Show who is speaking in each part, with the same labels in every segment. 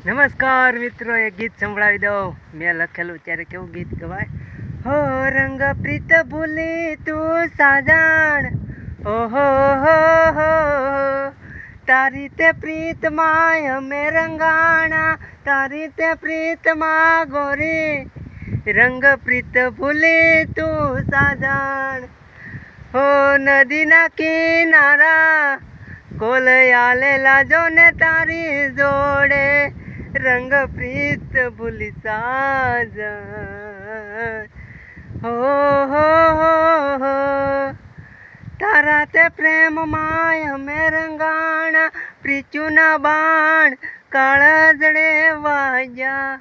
Speaker 1: નમસ્કાર મિત્રો, એક ગીત સંભળાવી દઉં. મેં લખેલું ત્યારે કેવું ગીત ગવાય. હો રંગ પ્રીત ભૂલી તું સાજણ, ઓહો હો તારી તે પ્રીતમાં અમે રંગાણા, તારી તે પ્રીતમાં ગોરી, રંગ પ્રીત ભૂલી તું સાજણ. હો નદીના કિનારા કોલ આલેલા જો ને તારી જોડે, રંગ પ્રીત ભૂલી સાજણ. હો તારા તે પ્રેમમાં અમે રંગાણા, પ્રીચુના બાણ કાળજડે વાગ્યા,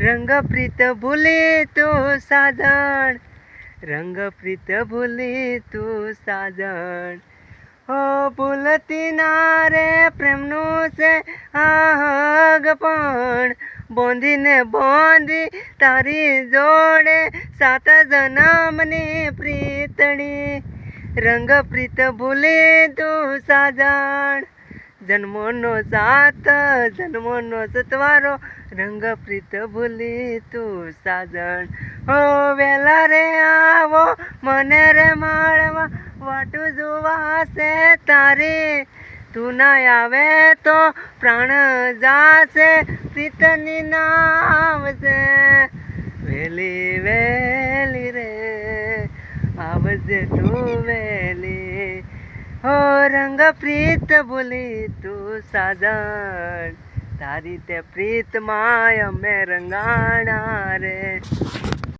Speaker 1: રંગ પ્રીત ભૂલી તું સાજણ, રંગ પ્રીત ભૂલી તું સાજણ. હો ભૂલતી ના રે પ્રેમનું છે આગ, પણ બોંધીને બોંધી તારી જોડે, સાત જન્મની પ્રીતણી, રંગ પ્રીત ભૂલી તું સાજણ. જન્મોનો સાત જન્મોનો સતવારો, રંગ પ્રીત ભૂલી તું સાજણ. હો વેલા રે આવો મને રે માળવા, વાટું જોવા છે તારી, તું ના આવે તો પ્રાણ જાશે, પ્રીતની નામ છે વેલી વેલી રે, આવજે તું વેલી. હો રંગ પ્રીત ભૂલી તું સાજણ, તારી તે પ્રીતમાં અમે રંગાણા રે.